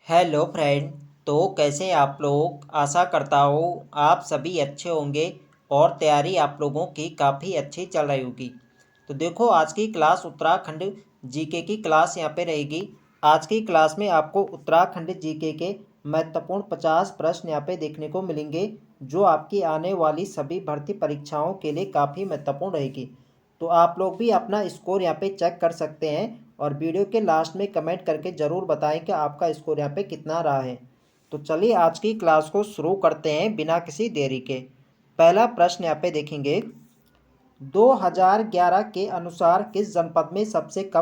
Hello friend. तो कैसे आप लोग। आशा करता हूँ आप सभी अच्छे होंगे और तैयारी आप लोगों की काफ़ी अच्छी चल रही होगी। तो देखो, आज की क्लास उत्तराखंड जीके की क्लास यहाँ पे रहेगी। आज की क्लास में आपको उत्तराखंड जीके के महत्वपूर्ण 50 प्रश्न यहाँ पे देखने को मिलेंगे, जो आपकी आने वाली सभी भर्ती परीक्षाओं के लिए काफ़ी महत्वपूर्ण रहेगी। तो आप लोग भी अपना स्कोर यहाँ पे चेक कर सकते हैं और वीडियो के लास्ट में कमेंट करके ज़रूर बताएं कि आपका स्कोर यहाँ पे कितना रहा है। तो चलिए आज की क्लास को शुरू करते हैं बिना किसी देरी के। पहला प्रश्न यहाँ पे देखेंगे, 2011 के अनुसार किस जनपद में सबसे कम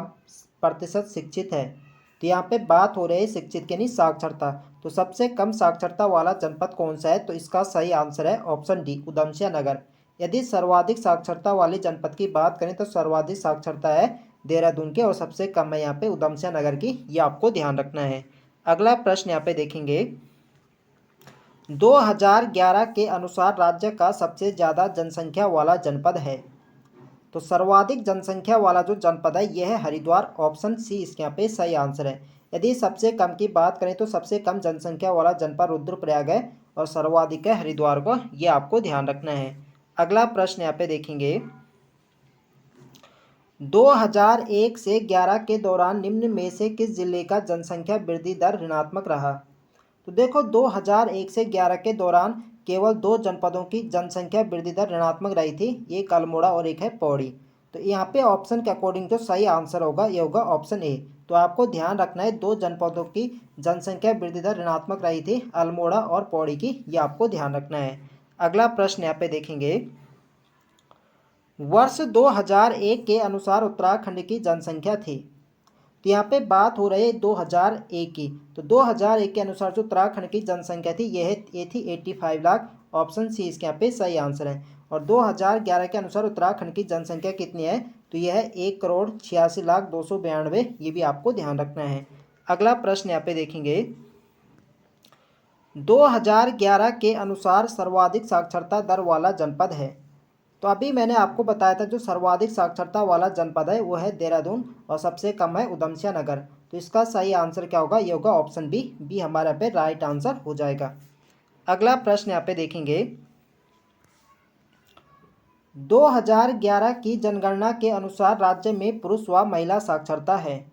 प्रतिशत शिक्षित है। तो यहाँ पे बात हो रही है शिक्षित के नहीं, साक्षरता। तो सबसे कम साक्षरता वाला जनपद कौन सा है, तो इसका सही आंसर है ऑप्शन डी, उधमसिंह नगर। यदि सर्वाधिक साक्षरता वाले जनपद की बात करें तो सर्वाधिक साक्षरता है देहरादून के और सबसे कम है यहाँ पे उधमसिंह नगर की, ये आपको ध्यान रखना है। अगला प्रश्न यहाँ पे देखेंगे, 2011 के अनुसार राज्य का सबसे ज़्यादा जनसंख्या वाला जनपद है। तो सर्वाधिक जनसंख्या वाला जो जनपद है यह है हरिद्वार, ऑप्शन सी इसके यहाँ पे सही आंसर है। यदि सबसे कम की बात करें तो सबसे कम जनसंख्या वाला जनपद रुद्रप्रयाग है और सर्वाधिक है हरिद्वार को, ये आपको ध्यान रखना है। अगला प्रश्न यहाँ पे देखेंगे, 2001 से 11 के दौरान निम्न में से किस जिले का जनसंख्या वृद्धि दर ऋणात्मक रहा। तो देखो, 2001 से 11 के दौरान केवल दो जनपदों की जनसंख्या वृद्धि दर ऋणात्मक रही थी, एक अल्मोड़ा और एक है पौड़ी। तो यहाँ पे ऑप्शन के अकॉर्डिंग जो सही आंसर होगा ये होगा ऑप्शन ए। तो आपको ध्यान रखना है, दो जनपदों की जनसंख्या वृद्धि दर ऋणात्मक रही थी, अल्मोड़ा और पौड़ी की, ये आपको ध्यान रखना है। अगला प्रश्न यहाँ पे देखेंगे, वर्ष 2001 के अनुसार उत्तराखंड की जनसंख्या थी। तो यहाँ पे बात हो रही है 2001 की। तो 2001 के अनुसार जो उत्तराखंड की जनसंख्या थी ये थी 85 लाख, ऑप्शन सी इसके यहाँ पे सही आंसर है। और 2011 के अनुसार उत्तराखंड की जनसंख्या कितनी है, तो यह है 1,86,292, ये भी आपको ध्यान रखना है। अगला प्रश्न यहाँ पे देखेंगे, 2011 के अनुसार सर्वाधिक साक्षरता दर वाला जनपद है। तो अभी मैंने आपको बताया था जो सर्वाधिक साक्षरता वाला जनपद है वो है देहरादून और सबसे कम है उधमसिंह नगर। तो इसका सही आंसर क्या होगा, ये होगा ऑप्शन बी, बी हमारे यहाँ पे राइट आंसर हो जाएगा। अगला प्रश्न यहाँ पे देखेंगे, 2011 की जनगणना के अनुसार राज्य में पुरुष व महिला साक्षरता है।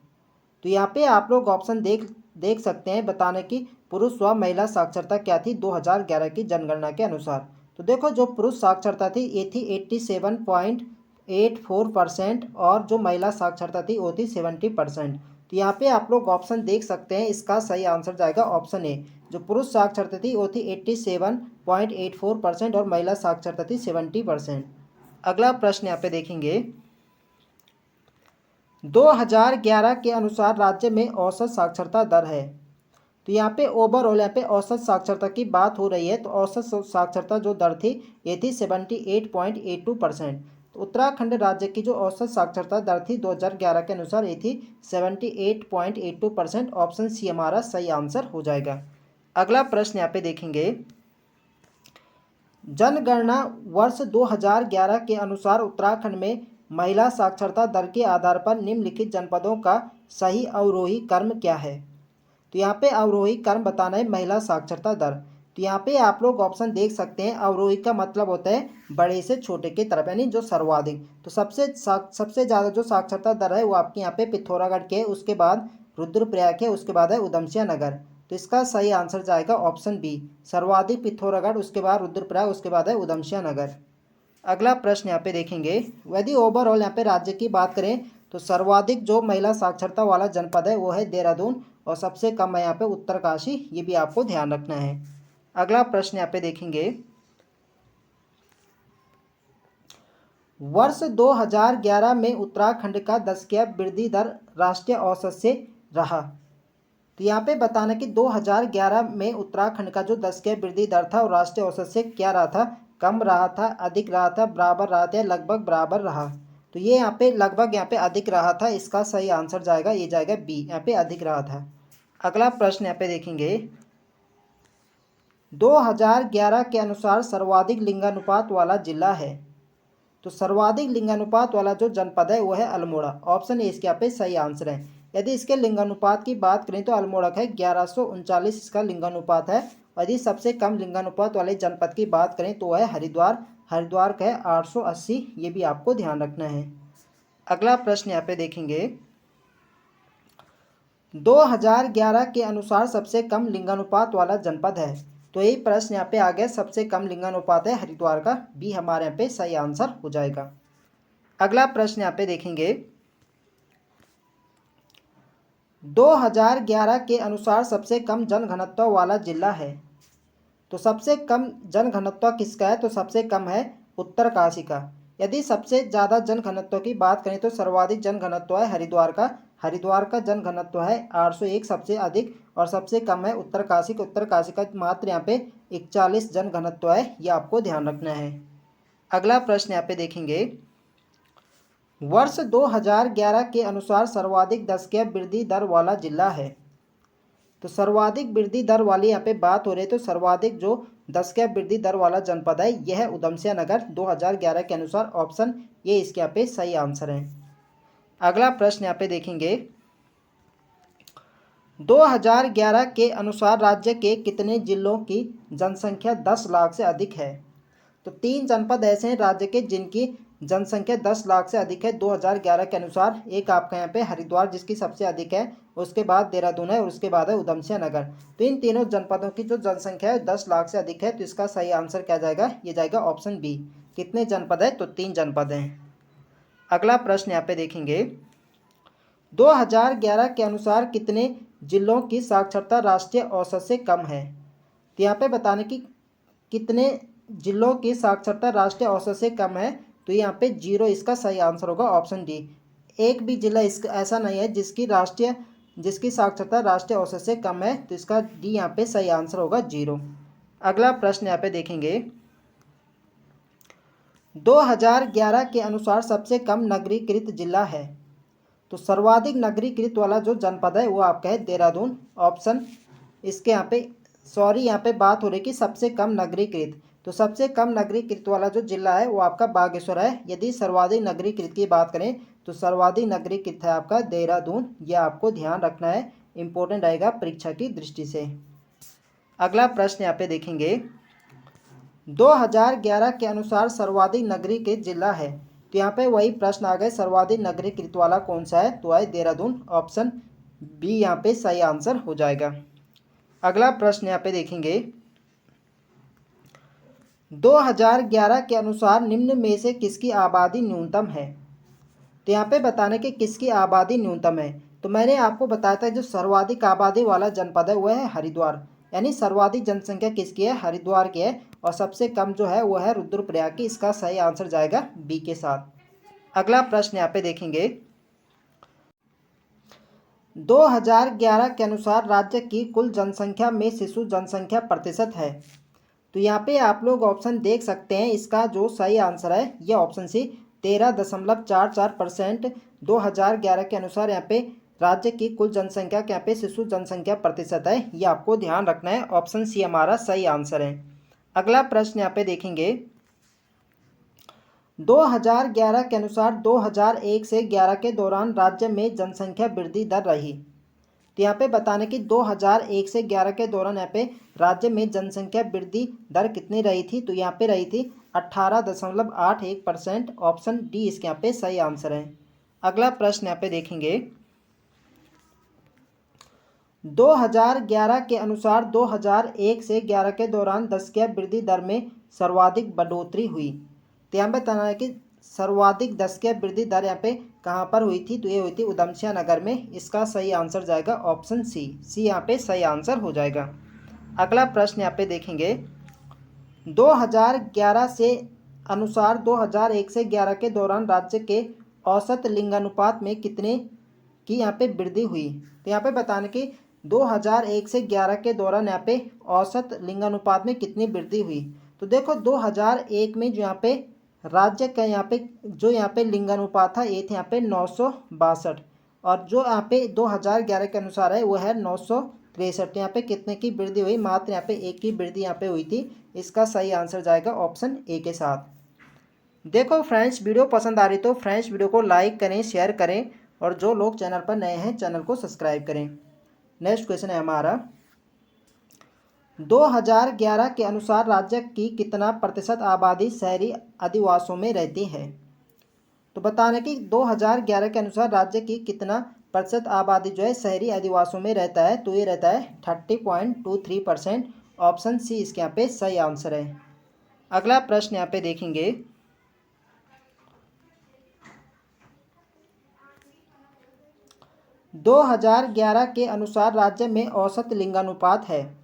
तो यहाँ पे आप लोग ऑप्शन देख सकते हैं बताने की पुरुष व महिला साक्षरता क्या थी 2011 की जनगणना के अनुसार। तो देखो, जो पुरुष साक्षरता थी ये थी 87.84% और जो महिला साक्षरता थी वो थी 70%। तो यहाँ पे आप लोग ऑप्शन देख सकते हैं, इसका सही आंसर जाएगा ऑप्शन ए। जो पुरुष साक्षरता थी वो थी 87.84% और महिला साक्षरता थी 70%। अगला प्रश्न यहाँ पे देखेंगे, 2011 के अनुसार राज्य में औसत साक्षरता दर है। तो यहाँ पे ओवरऑल यहाँ पे औसत साक्षरता की बात हो रही है। तो औसत साक्षरता जो दर थी ये थी 78.82%। तो उत्तराखंड राज्य की जो औसत साक्षरता दर थी 2011 के अनुसार ये थी 78.82%, ऑप्शन सी हमारा सही आंसर हो जाएगा। अगला प्रश्न यहाँ पे देखेंगे, जनगणना वर्ष 2011 के अनुसार उत्तराखंड में महिला साक्षरता दर के आधार पर निम्नलिखित जनपदों का सही अवरोही क्रम क्या है। तो यहाँ पे अवरोही क्रम बताना है महिला साक्षरता दर। तो यहाँ पे आप लोग ऑप्शन देख सकते हैं, अवरोही का मतलब होता है बड़े से छोटे की तरफ, यानी जो सर्वाधिक। तो सबसे ज़्यादा जो साक्षरता दर है वो आपके यहाँ पे पिथौरागढ़ के है, उसके बाद रुद्रप्रयाग है, उसके बाद है उधमसिंह नगर। तो इसका सही आंसर जाएगा ऑप्शन बी, सर्वाधिक पिथौरागढ़, उसके बाद रुद्रप्रयाग, उसके बाद है उधमसिंह नगर। अगला प्रश्न यहाँ पे देखेंगे, यदि ओवरऑल यहाँ पे राज्य की बात करें तो सर्वाधिक जो महिला साक्षरता वाला जनपद है वो है देहरादून और सबसे कम है यहाँ पे उत्तरकाशी, ये भी आपको ध्यान रखना है। अगला प्रश्न यहाँ पे देखेंगे, वर्ष 2011 में उत्तराखंड का दशकीय वृद्धि दर राष्ट्रीय औसत से रहा। तो यहाँ पे बताना कि 2011 में उत्तराखंड का जो दशकीय वृद्धि दर था वो राष्ट्रीय औसत से क्या रहा था, कम रहा था, अधिक रहा था, बराबर रहा था, लगभग बराबर रहा। तो ये यहाँ पे लगभग यहाँ पे अधिक रहा था, इसका सही आंसर जाएगा ये जाएगा बी, यहाँ पे अधिक रहा था। अगला प्रश्न यहाँ पे देखेंगे, 2011 के अनुसार सर्वाधिक लिंगानुपात वाला जिला है। तो सर्वाधिक लिंगानुपात वाला जो जनपद है वो है अल्मोड़ा, ऑप्शन ए इसके यहाँ पे सही आंसर है। यदि इसके लिंगानुपात की बात करें तो अल्मोड़क है 1139 इसका लिंगानुपात है। और यदि सबसे कम लिंगानुपात वाले जनपद की बात करें तो है हरिद्वार, हरिद्वार का है 880, ये भी आपको ध्यान रखना है। अगला प्रश्न यहाँ पे देखेंगे, 2011 के अनुसार सबसे कम लिंगानुपात वाला जनपद है। तो यही प्रश्न यहाँ पे आ गया, सबसे कम लिंगानुपात है हरिद्वार का, बी हमारे यहाँ पे सही आंसर हो जाएगा। अगला प्रश्न यहाँ पे देखेंगे, 2011 के अनुसार सबसे कम जनघनत्व वाला जिला है। तो सबसे कम जनघनत्व किसका है? तो सबसे कम है उत्तरकाशी का। यदि सबसे ज़्यादा जनघनत्व की बात करें तो सर्वाधिक जनघनत्व है हरिद्वार का, हरिद्वार का जनघनत्व है 801 सबसे अधिक, और सबसे कम है उत्तरकाशी का, उत्तरकाशी का मात्र यहाँ पे 41 जनघनत्व है, ये आपको ध्यान रखना है। अगला प्रश्न यहाँ पे देखेंगे, वर्ष 2011 के अनुसार सर्वाधिक दशकीय वृद्धि दर वाला जिला है। तो सर्वाधिक वृद्धि दर वाली यहाँ पे बात हो रही है, तो सर्वाधिक जो दशकीय वृद्धि दर वाला जनपद है यह है उधमसिंह नगर 2011 के अनुसार, ऑप्शन ये इसके यहाँ पे सही आंसर है। अगला प्रश्न यहाँ पे देखेंगे, 2011 के अनुसार राज्य के कितने जिलों की जनसंख्या 10 लाख से अधिक है? तो 3 जनपद ऐसे हैं राज्य के जिनकी जनसंख्या 10 लाख से अधिक है 2011 के अनुसार। एक आपका यहाँ पे हरिद्वार जिसकी सबसे अधिक है, उसके बाद देहरादून है और उसके बाद है उधमसिंह नगर। तो इन तीनों जनपदों की जो जनसंख्या है 10 लाख से अधिक है, तो इसका सही आंसर क्या जाएगा? ये जाएगा ऑप्शन बी। कितने जनपद है? तो 3 जनपद हैं। अगला प्रश्न यहाँ पे देखेंगे, 2011 के अनुसार कितने जिलों की साक्षरता राष्ट्रीय औसत से कम है? तो यहाँ पे बताने की कितने जिलों की साक्षरता राष्ट्रीय औसत से कम है, तो यहाँ पे 0 इसका सही आंसर होगा, ऑप्शन डी। एक भी जिला इसका ऐसा नहीं है जिसकी साक्षरता राष्ट्रीय औसत से कम है, तो इसका डी यहाँ पे सही आंसर होगा 0। अगला प्रश्न यहाँ पे देखेंगे, 2011 के अनुसार सबसे कम नगरीकृत जिला है। तो सर्वाधिक नगरीकृत वाला जो जनपद है वो आपका है देहरादून, ऑप्शन इसके यहाँ पे यहाँ पे बात हो रही कि सबसे कम नगरीकृत, तो सबसे कम नगरीकृत वाला जो जिला है वो आपका बागेश्वर है। यदि सर्वाधिक नगरीकृत की बात करें तो सर्वाधिक नगरीकृत है आपका देहरादून, यह आपको ध्यान रखना है, इंपॉर्टेंट रहेगा परीक्षा की दृष्टि से। अगला प्रश्न यहाँ पे देखेंगे, 2011 के अनुसार सर्वाधिक नगरीकृत जिला है। तो यहाँ पे वही प्रश्न आ गए, सर्वाधिक नगरीकृत वाला कौन सा है? तो है देहरादून, ऑप्शन बी यहाँ पे सही आंसर हो जाएगा। अगला प्रश्न यहाँ पे देखेंगे, 2011 के अनुसार निम्न में से किसकी आबादी न्यूनतम है? तो यहाँ पे बताने कि किसकी आबादी न्यूनतम है। तो मैंने आपको बताया था जो सर्वाधिक आबादी वाला जनपद है वह है हरिद्वार, यानी सर्वाधिक जनसंख्या किसकी है? हरिद्वार की है, और सबसे कम जो है वो है रुद्रप्रयाग की, इसका सही आंसर जाएगा बी के साथ। अगला प्रश्न यहाँ पे देखेंगे, 2011 के अनुसार राज्य की कुल जनसंख्या में शिशु जनसंख्या प्रतिशत है। तो यहाँ पे आप लोग ऑप्शन देख सकते हैं, इसका जो सही आंसर है यह ऑप्शन सी 13.44%। 2011 के अनुसार यहाँ पे राज्य की कुल जनसंख्या के यहाँ पे शिशु जनसंख्या प्रतिशत है, ये आपको ध्यान रखना है, ऑप्शन सी हमारा सही आंसर है। अगला प्रश्न यहाँ पे देखेंगे, 2011 के अनुसार 2001 से 11 के दौरान राज्य में जनसंख्या वृद्धि दर रही। तो यहाँ पे बताने की 2001 से 11 के दौरान यहाँ पे राज्य में जनसंख्या वृद्धि दर कितनी रही थी? तो यहाँ पे रही थी 18.81%, ऑप्शन डी इसके यहाँ पे सही आंसर है। अगला प्रश्न यहाँ पे देखेंगे, 2011 के अनुसार 2001 से 11 के दौरान दशकीय वृद्धि दर में सर्वाधिक बढ़ोतरी हुई। तो यहाँ पे बताना है कि सर्वाधिक दशकीय वृद्धि दर यहाँ पे कहाँ पर हुई थी? तो ये हुई थी उधमसिंह नगर में, इसका सही आंसर जाएगा ऑप्शन सी यहाँ पे सही आंसर हो जाएगा। अगला प्रश्न यहाँ पे देखेंगे, 2011 से अनुसार 2001 से 11 के दौरान राज्य के औसत लिंगानुपात में कितने की यहाँ पे वृद्धि हुई? तो यहाँ पे बताने की 2001 से 11 के दौरान यहाँ पे औसत लिंगानुपात में कितनी वृद्धि हुई? तो देखो 2001 में जो यहाँ पे राज्य का यहाँ पे लिंगानुपात था ये थे यहाँ पे 962, और जो यहाँ पे 2011 के अनुसार है वो है 963। यहाँ पे कितने की वृद्धि हुई? मात्र यहाँ पे 1 की वृद्धि यहाँ पे हुई थी, इसका सही आंसर जाएगा ऑप्शन ए के साथ। देखो फ्रेंड्स, वीडियो पसंद आ रही तो फ्रेंड्स वीडियो को लाइक करें, शेयर करें और जो लोग चैनल पर नए हैं चैनल को सब्सक्राइब करें। नेक्स्ट क्वेश्चन है हमारा, 2011 के अनुसार राज्य की कितना प्रतिशत आबादी शहरी अधिवासों में रहती है? तो बताना कि 2011 के अनुसार राज्य की कितना प्रतिशत आबादी जो है शहरी अधिवासों में रहता है, तो ये रहता है 30.23%। ऑप्शन सी इसके यहाँ पे सही आंसर है। अगला प्रश्न यहाँ पे देखेंगे, 2011 के अनुसार राज्य में औसत लिंगानुपात है,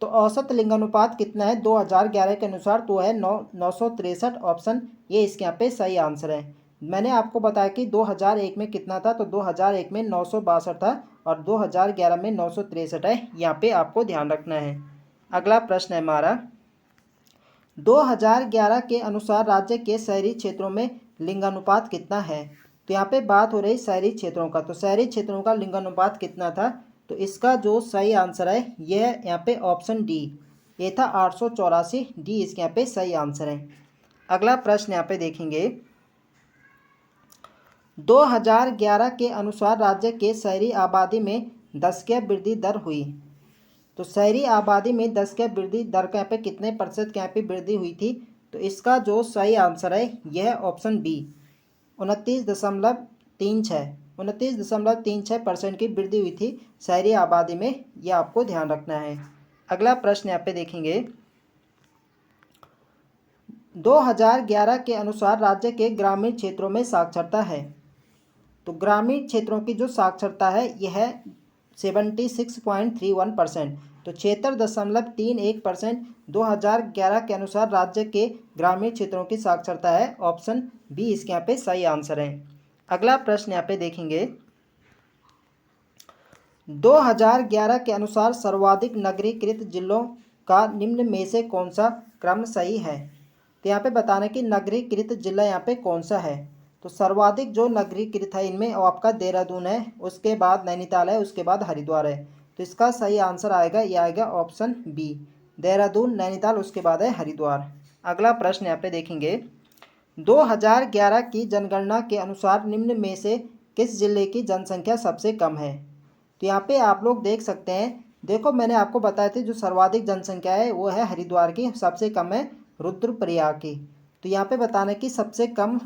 तो औसत लिंगानुपात कितना है 2011 के अनुसार? तो है 963। ऑप्शन ये इसके यहाँ पे सही आंसर है। मैंने आपको बताया कि 2001 में कितना था, तो 2001 में 962 था और 2011 में 963 है। यहाँ पे आपको ध्यान रखना है। अगला प्रश्न है हमारा, 2011 के अनुसार राज्य के शहरी क्षेत्रों में लिंगानुपात कितना है? तो यहाँ पे बात हो रही शहरी क्षेत्रों का, तो शहरी क्षेत्रों का लिंगानुपात कितना था? तो इसका जो सही आंसर है यह यहाँ पे ऑप्शन डी, ये था 884। डी इसके यहाँ पे सही आंसर है। अगला प्रश्न यहाँ पे देखेंगे, 2011 के अनुसार राज्य के शहरी आबादी में 10 की वृद्धि दर हुई। तो शहरी आबादी में 10 की वृद्धि दर का यहाँ पे कितने प्रतिशत की यहाँ पे वृद्धि हुई थी? तो इसका जो सही आंसर है यह ऑप्शन बी, 29.36% की वृद्धि हुई थी शहरी आबादी में। यह आपको ध्यान रखना है। अगला प्रश्न यहाँ पे देखेंगे, 2011 के अनुसार राज्य के ग्रामीण क्षेत्रों में साक्षरता है। तो ग्रामीण क्षेत्रों की जो साक्षरता है यह 76.31%, तो 76.31% 2011 के अनुसार राज्य के ग्रामीण क्षेत्रों की साक्षरता है। ऑप्शन बी इसके यहाँ पे सही आंसर है। अगला प्रश्न यहाँ पे देखेंगे, 2011 के अनुसार सर्वाधिक नगरीकृत जिलों का निम्न में से कौन सा क्रम सही है? तो यहाँ पे बताना कि नगरीकृत जिला यहाँ पे कौन सा है। तो सर्वाधिक जो नगरीकृत है इनमें आपका देहरादून है, उसके बाद नैनीताल है, उसके बाद हरिद्वार है। तो इसका सही आंसर आएगा, ये आएगा ऑप्शन बी, देहरादून, नैनीताल, उसके बाद है हरिद्वार। अगला प्रश्न यहाँ पे देखेंगे, 2011 की जनगणना के अनुसार निम्न में से किस जिले की जनसंख्या सबसे कम है? तो यहाँ पे आप लोग देख सकते हैं, देखो मैंने आपको बताया था जो सर्वाधिक जनसंख्या है वो है हरिद्वार की, सबसे कम है रुद्रप्रयाग की। तो यहाँ पे बताना कि सबसे कम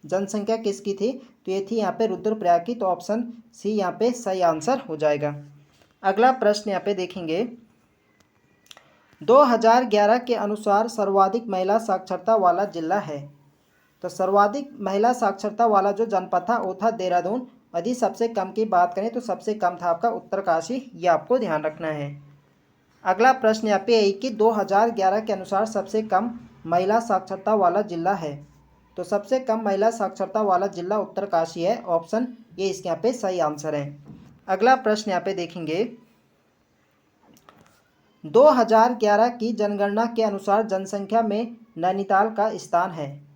जनसंख्या किसकी थी? तो ये थी यहाँ पे रुद्रप्रयाग की। तो ऑप्शन सी यहाँ पे सही आंसर हो जाएगा। अगला प्रश्न यहाँ पे देखेंगे, 2011 के अनुसार सर्वाधिक महिला साक्षरता वाला जिला है। तो सर्वाधिक महिला साक्षरता वाला जो जनपद था वो था देहरादून। यदि सबसे कम की बात करें तो सबसे कम था आपका उत्तरकाशी, ये आपको ध्यान रखना है। अगला प्रश्न यहाँ पे है कि 2011 के अनुसार सबसे कम महिला साक्षरता वाला जिला है। तो सबसे कम महिला साक्षरता वाला जिला उत्तरकाशी है। ऑप्शन ये इसके यहाँ पे सही आंसर है। अगला प्रश्न यहाँ पे देखेंगे, 2011 की जनगणना के अनुसार जनसंख्या में नैनीताल का स्थान है।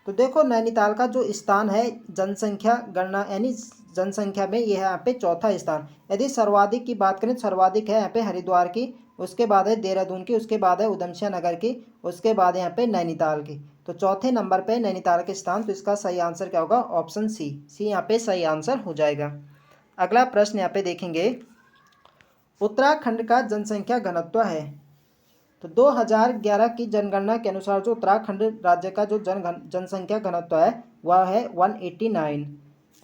तो देखो नैनीताल का जो स्थान है जनसंख्या गणना यानी जनसंख्या में यह है यहाँ पे चौथा स्थान। यदि सर्वाधिक की बात करें तो सर्वाधिक है यहाँ पे हरिद्वार की, उसके बाद है देहरादून की, उसके बाद है उधमसिंह नगर की, उसके बाद है यहाँ पे नैनीताल की। तो चौथे नंबर पे नैनीताल के स्थान। तो इसका सही आंसर क्या होगा? ऑप्शन सी, यहाँ पे सही आंसर हो जाएगा। अगला प्रश्न यहाँ पे देखेंगे, उत्तराखंड का जनसंख्या घनत्व है। तो 2011 की जनगणना के अनुसार जो उत्तराखंड राज्य का जो जनसंख्या घनत्व है वह है 189।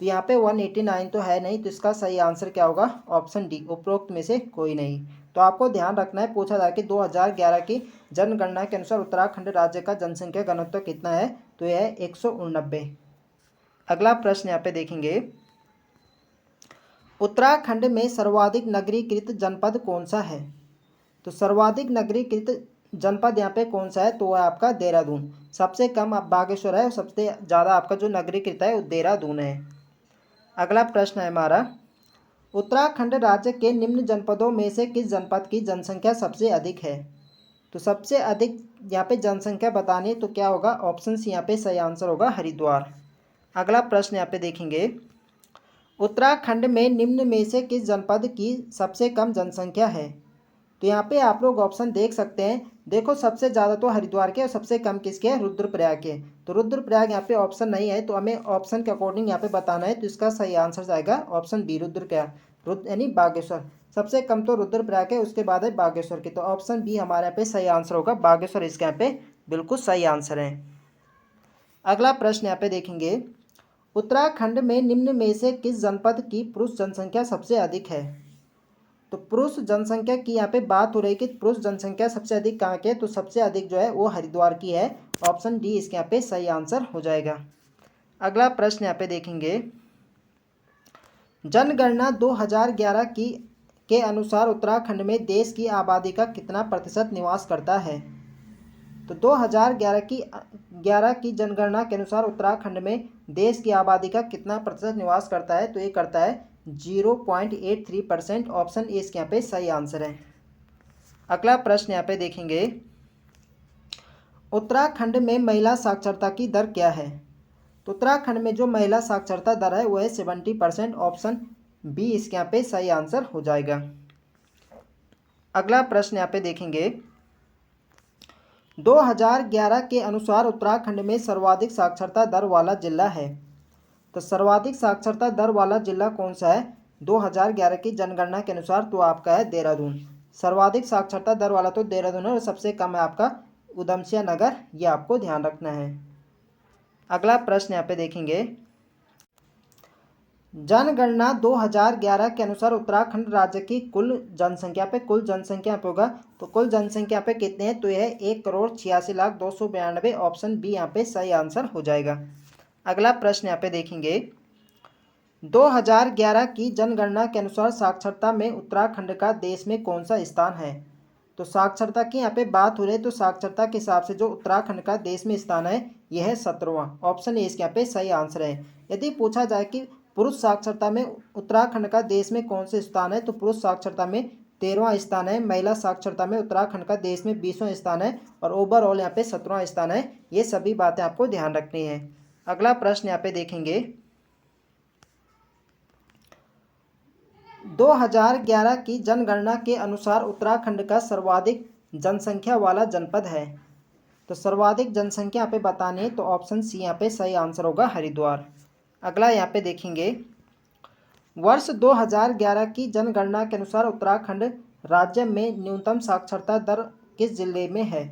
तो यहाँ पे 189 तो है नहीं, तो इसका सही आंसर क्या होगा? ऑप्शन डी, उपरोक्त में से कोई नहीं। तो आपको ध्यान रखना है, पूछा जाए कि 2011 की जनगणना के अनुसार उत्तराखंड राज्य का जनसंख्या घनत्व कितना है? तो यह है 189। अगला प्रश्न यहाँ पे देखेंगे, उत्तराखंड में सर्वाधिक नगरीकृत जनपद कौन सा है? तो सर्वाधिक नगरीकृत जनपद यहाँ पे कौन सा है? तो वह आपका देहरादून। सबसे कम बागेश्वर है और सबसे ज़्यादा आपका जो नगरीकृत है वो देहरादून है। अगला प्रश्न है हमारा, उत्तराखंड राज्य के निम्न जनपदों में से किस जनपद की जनसंख्या सबसे अधिक है? तो सबसे अधिक यहाँ पे जनसंख्या बतानी तो क्या होगा? ऑप्शन सी यहाँ पे सही आंसर होगा, हरिद्वार। अगला प्रश्न यहाँ पे देखेंगे, उत्तराखंड में निम्न में से किस जनपद की सबसे कम जनसंख्या है? तो यहाँ पे आप लोग ऑप्शन देख सकते हैं, देखो सबसे ज़्यादा तो हरिद्वार के और सबसे कम किसके है, रुद्रप्रयाग के। तो रुद्रप्रयाग यहाँ पे ऑप्शन नहीं है, तो हमें ऑप्शन के अकॉर्डिंग यहाँ पे बताना है। तो इसका सही आंसर जाएगा ऑप्शन बी, रुद्रप्रयाग, यानी बागेश्वर। सबसे कम तो रुद्रप्रयाग है, उसके बाद है बागेश्वर के। तो ऑप्शन बी हमारे यहाँ पे सही आंसर होगा, बागेश्वर इसके यहाँ पे बिल्कुल सही आंसर है। अगला प्रश्न यहाँ पे देखेंगे, उत्तराखंड में निम्न में से किस जनपद की पुरुष जनसंख्या सबसे अधिक है। तो पुरुष जनसंख्या की यहाँ पे बात हो रही है कि पुरुष जनसंख्या सबसे अधिक कहाँ की है, तो सबसे अधिक जो है वो हरिद्वार की है। ऑप्शन डी इसके यहाँ पे सही आंसर हो जाएगा। अगला प्रश्न यहाँ पे देखेंगे, जनगणना 2011 के अनुसार उत्तराखंड में देश की आबादी का कितना प्रतिशत निवास करता है। तो 2011 की जनगणना के अनुसार उत्तराखंड में देश की आबादी का कितना प्रतिशत निवास करता है, तो ये करता है 0.83%। ऑप्शन ए इसके यहाँ पे सही आंसर है। अगला प्रश्न यहाँ पे देखेंगे, उत्तराखंड में महिला साक्षरता की दर क्या है। तो उत्तराखंड में जो महिला साक्षरता दर है वो है 70%। ऑप्शन बी इसके यहाँ पे सही आंसर हो जाएगा। अगला प्रश्न यहाँ पे देखेंगे, 2011 के अनुसार उत्तराखंड में सर्वाधिक साक्षरता दर वाला जिला है। तो सर्वाधिक साक्षरता दर वाला जिला कौन सा है 2011 की जनगणना के अनुसार, तो आपका है देहरादून। सर्वाधिक साक्षरता दर वाला तो देहरादून है, और सबसे कम है आपका उधमसिंह नगर, ये आपको ध्यान रखना है। अगला प्रश्न यहाँ पे देखेंगे, जनगणना 2011 के अनुसार उत्तराखंड राज्य की कुल जनसंख्या पे, कुल जनसंख्या पे होगा, तो कुल जनसंख्या पे कितने हैं, तो यह 1,86,292। ऑप्शन बी यहाँ पे सही आंसर हो जाएगा। अगला प्रश्न यहाँ पे देखेंगे, 2011 की जनगणना के अनुसार साक्षरता में उत्तराखंड का देश में कौन सा स्थान है। तो साक्षरता की यहाँ पे बात हो रही है, तो साक्षरता के हिसाब से जो उत्तराखंड का देश में स्थान है यह है 17वां। ऑप्शन ए इसके यहाँ पे सही आंसर है। यदि पूछा जाए कि पुरुष साक्षरता में उत्तराखंड का देश में कौन से स्थान है, तो पुरुष साक्षरता में 13वां स्थान है। महिला साक्षरता में उत्तराखंड का देश में 20वां स्थान है, और ओवरऑल यहाँ पे 17वां स्थान है। ये सभी बातें आपको ध्यान रखनी है। अगला प्रश्न यहाँ पे देखेंगे, 2011 की जनगणना के अनुसार उत्तराखंड का सर्वाधिक जनसंख्या वाला जनपद है। तो सर्वाधिक जनसंख्या यहाँ पे बतानी है, तो ऑप्शन सी यहाँ पे सही आंसर होगा, हरिद्वार। अगला यहाँ पे देखेंगे, वर्ष 2011 की जनगणना के अनुसार उत्तराखंड राज्य में न्यूनतम साक्षरता दर किस जिले में है।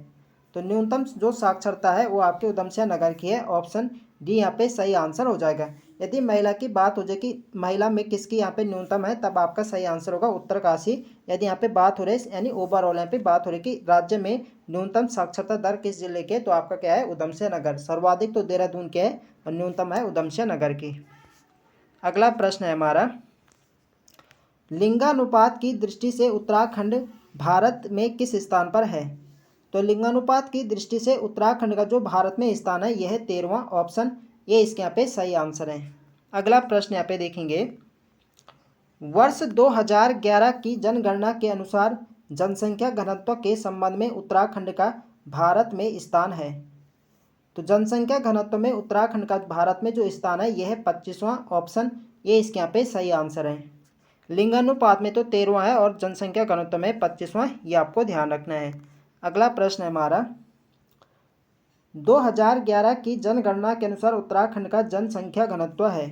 तो न्यूनतम जो साक्षरता है वो आपके उधमसिंह नगर की है। ऑप्शन डी यहाँ पे सही आंसर हो जाएगा। यदि महिला की बात हो जाए कि महिला में किसकी यहाँ पे न्यूनतम है, तब आपका सही आंसर होगा उत्तरकाशी। यदि यहाँ पे बात हो रही है, यानी ओवरऑल यहाँ पे बात हो रही है कि राज्य में न्यूनतम साक्षरता दर किस जिले के, तो आपका क्या है, उधमसिंह नगर। सर्वाधिक तो देहरादून के है और न्यूनतम है उधमसिंह नगर की। अगला प्रश्न है हमारा, लिंगानुपात की दृष्टि से उत्तराखंड भारत में किस स्थान पर है। तो लिंगानुपात की दृष्टि से उत्तराखंड का जो भारत में स्थान है यह है 13वां। ऑप्शन ये इसके यहाँ पे सही आंसर है। अगला प्रश्न यहाँ पे देखेंगे, वर्ष 2011 की जनगणना के अनुसार जनसंख्या घनत्व के संबंध में उत्तराखंड का भारत में स्थान है। तो जनसंख्या घनत्व में उत्तराखंड का भारत में जो स्थान है यह है 25वां। ऑप्शन ये इसके यहाँ पे सही आंसर है। लिंगानुपात में तो 13वां है और जनसंख्या घनत्व में 25वां, ये आपको ध्यान रखना है। अगला प्रश्न है हमारा, 2011 की जनगणना के अनुसार उत्तराखंड का जनसंख्या घनत्व है।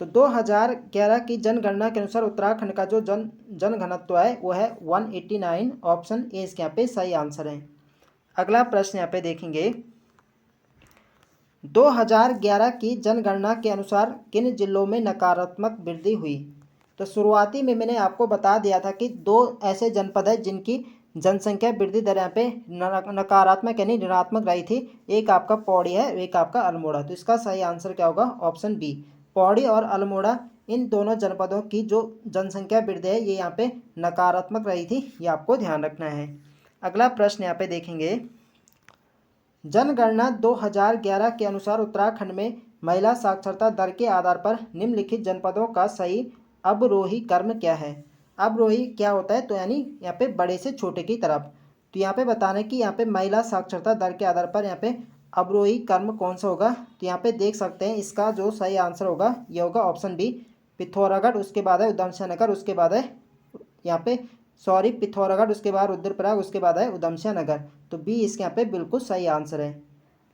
तो 2011 की जनगणना के अनुसार उत्तराखंड का जो जन घनत्व है वो है 189। ऑप्शन ए इसके यहाँ पे सही आंसर है। अगला प्रश्न यहाँ पे देखेंगे, 2011 की जनगणना के अनुसार किन जिलों में नकारात्मक वृद्धि हुई। तो शुरुआती में मैंने आपको बता दिया था कि दो ऐसे जनपद है जिनकी जनसंख्या वृद्धि दर यहाँ पे नकारात्मक यानी ऋणात्मक रही थी। एक आपका पौड़ी है, एक आपका अल्मोड़ा। तो इसका सही आंसर क्या होगा, ऑप्शन बी। पौड़ी और अल्मोड़ा, इन दोनों जनपदों की जो जनसंख्या वृद्धि है ये यहाँ पे नकारात्मक रही थी, ये आपको ध्यान रखना है। अगला प्रश्न यहाँ पे देखेंगे, जनगणना 2011 के अनुसार उत्तराखंड में महिला साक्षरता दर के आधार पर निम्नलिखित जनपदों का सही अवरोही क्रम क्या है। अवरोही क्या होता है, तो यानी यहाँ पे बड़े से छोटे की तरफ। तो यहाँ पे बताना है कि यहाँ पे महिला साक्षरता दर के आधार पर यहाँ पे अवरोही क्रम कौन सा होगा। तो यहाँ पे देख सकते हैं इसका जो सही आंसर होगा ये होगा ऑप्शन बी, पिथौरागढ़, उसके बाद है उधमसिंह नगर, उसके बाद है यहाँ पे सॉरी पिथौरागढ़, उसके बाद रुद्रप्रयाग, उसके बाद है उधमसिंह नगर। तो बी इसके यहाँ पे बिल्कुल सही आंसर है।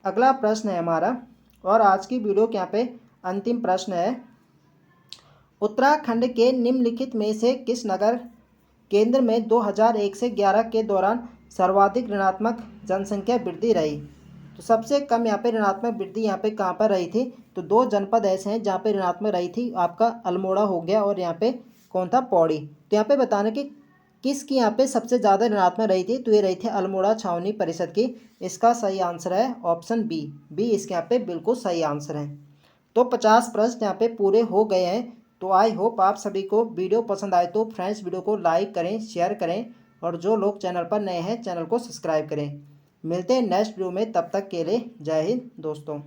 अगला प्रश्न है हमारा, और आज की वीडियो के यहाँ पे अंतिम प्रश्न है, उत्तराखंड के निम्नलिखित में से किस नगर केंद्र में 2001 से 11 के दौरान सर्वाधिक ऋणात्मक जनसंख्या वृद्धि रही? तो सबसे कम यहाँ पे ऋणात्मक वृद्धि यहाँ पे कहाँ पर रही थी? तो दो जनपद ऐसे हैं जहाँ पे ऋणात्मक रही थी, आपका अल्मोड़ा हो गया और यहाँ पे कौन था? पौड़ी। तो यहाँ पे बताना कि किसकी यहाँ पे सबसे ज़्यादा ऋणात्मक रही थी? तो ये रही थी अल्मोड़ा छावनी परिषद की। इसका सही आंसर है ऑप्शन बी। बी इसके यहाँ पे बिल्कुल सही आंसर है। तो 50 प्रश्न यहाँ पे पूरे हो गए हैं। तो आई होप आप सभी को वीडियो पसंद आए तो फ्रेंड्स वीडियो को लाइक करें, शेयर करें, और जो लोग चैनल पर नए हैं चैनल को सब्सक्राइब करें। मिलते हैं नेक्स्ट वीडियो में, तब तक के लिए जय हिंद दोस्तों।